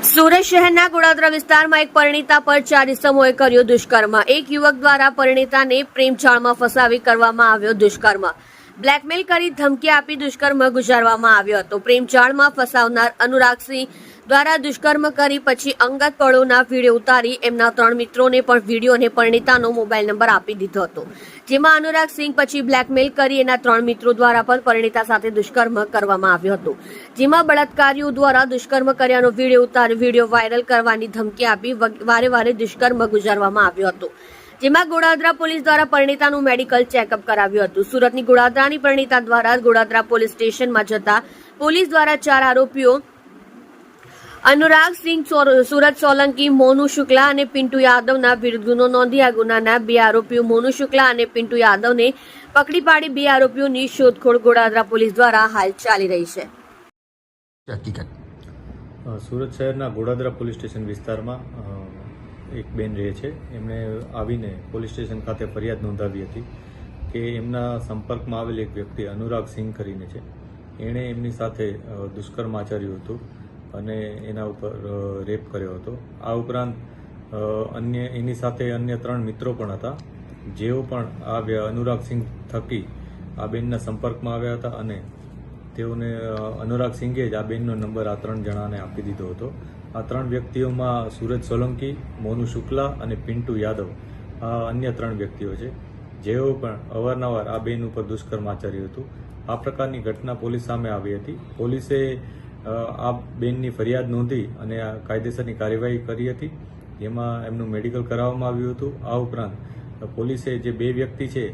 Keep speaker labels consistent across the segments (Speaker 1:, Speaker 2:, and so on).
Speaker 1: સુરત શહેરના ગોળાદરા વિસ્તારમાં એક પરિણીતા પર 4 ઇસમોએ કર્યો દુષ્કર્મ। એક યુવક દ્વારા પરિણીતાને પ્રેમજાળમાં ફસાવી કરવામાં આવ્યો દુષ્કર્મ। બ્લેકમેલ કરી ધમકી આપી દુષ્કર્મ ગુજારવામાં આવ્યો હતો। પ્રેમજાળમાં ફસાવનાર અનુરાગસિંહ દ્વારા દુષ્કર્મ કરી પછી અંગત પળોના વિડીયો ઉતારી એમના 3 મિત્રોને પણ વિડીયો અને પરિણીતાનો મોબાઈલ નંબર આપી દીધો હતો, જેમાં અનુરાગસિંહ પછી બ્લેકમેલ કરી એના 3 મિત્રો દ્વારા પણ પરિણીતા સાથે દુષ્કર્મ કરવામાં આવ્યો હતો, જેમાં બળાત્કારીઓ દ્વારા દુષ્કર્મ કર્યાનો વિડીયો ઉતારી વિડીયો વાયરલ કરવાની ધમકી આપી વારે વારે દુષ્કર્મ ગુજારવામાં આવ્યો હતો, જેમાં ગોળાદરા પોલીસ દ્વારા પરિણીતાનું મેડિકલ ચેકઅપ કરાવ્યું હતું। સુરતની ગોળાદરાની પરિણીતા દ્વારા ગોળાદરા પોલીસ સ્ટેશનમાં જતા પોલીસ દ્વારા 4 આરોપીઓ अनुराग सिंह सूरत सोलंकी मोनू शुक्ला और पिंटू यादव विरुद्ध गुनो नोंधी आ गुनाना 2 आरोपीओ मोनू शुक्ला और पिंटू यादव ने पकड़ी पाड़ी 2 आरोपीओं की शोधखोळ गोड़ादरा पुलिस द्वारा हाल चाली रही है।
Speaker 2: હકીકત
Speaker 3: સુરત શહેરના ગોળાદરા પોલીસ સ્ટેશન વિસ્તારમાં એક બેન રહે છે। એમણે આવીને પોલીસ સ્ટેશન ખાતે ફરિયાદ નોંધાવી હતી કે એમના સંપર્કમાં આવેલ એક વ્યક્તિ અનુરાગ સિંહ કરીને છે, એણે એમની સાથે દુષ્કર્મ આચર્યું હતું અને એના ઉપર રેપ કર્યો હતો। આ ઉપરાંત એની સાથે અન્ય 3 મિત્રો પણ હતા, જેઓ પણ આ અનુરાગ સિંહ થકી આ બેનના સંપર્કમાં આવ્યા હતા અને તેઓને અનુરાગ સિંઘે જ આ બેનનો નંબર આ 3 જણાને આપી દીધો હતો। આ 3 વ્યક્તિઓમાં સુરત સોલંકી, મોનુ શુક્લા અને પિન્ટુ યાદવ આ અન્ય 3 વ્યક્તિઓ છે, જેઓ પણ અવારનવાર આ બેન ઉપર દુષ્કર્મ આચર્યું હતું। આ પ્રકારની ઘટના પોલીસ સામે આવી હતી। પોલીસે આ બેનની ફરિયાદ નોંધી અને આ કાયદેસરની કાર્યવાહી કરી હતી, જેમાં એમનું મેડિકલ કરાવવામાં આવ્યું હતું। આ ઉપરાંત પોલીસે જે 2 વ્યક્તિ છે,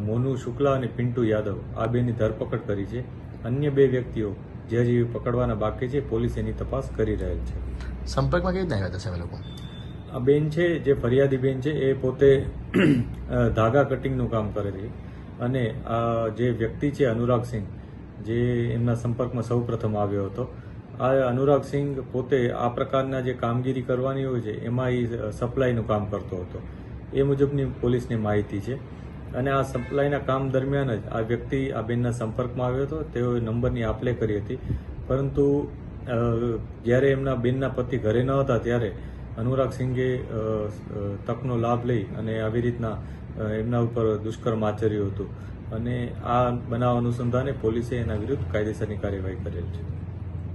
Speaker 3: મોનુ શુક્લા અને પિન્ટુ યાદવ, આ બેનની ધરપકડ કરી છે। અન્ય 2 વ્યક્તિઓ જે હજી પકડવાના બાકી છે, પોલીસ એની તપાસ કરી રહેલ છે।
Speaker 2: સંપર્કમાં કેવી રીતે આવ્યા હતા એ લોકો?
Speaker 3: આ બેન છે, જે ફરિયાદી બેન છે, એ પોતે ધાગા કટિંગનું કામ કરે છે અને આ જે વ્યક્તિ છે અનુરાગ સિંહ, જે એમના સંપર્કમાં સૌ પ્રથમ આવ્યો હતો, આ અનુરાગ સિંહ પોતે આ પ્રકારના જે કામગીરી કરવાની હોય છે એમાં એ સપ્લાયનું કામ કરતો હતો, એ મુજબની પોલીસને માહિતી છે। અને આ સપ્લાયના કામ દરમિયાન જ આ વ્યક્તિ આ બેનના સંપર્કમાં આવ્યો હતો। તેઓએ નંબરની આપ-લે કરી હતી, પરંતુ જ્યારે એમના બેનના પતિ ઘરે ન હતા ત્યારે અનુરાગ સિંઘે તકનો લાભ લઈ અને આવી રીતના એમના ઉપર દુષ્કર્મ આચર્યું હતું અને આ બનાવ અનુસંધાને પોલીસે એના વિરુદ્ધ કાયદેસરની કાર્યવાહી કરેલ છે।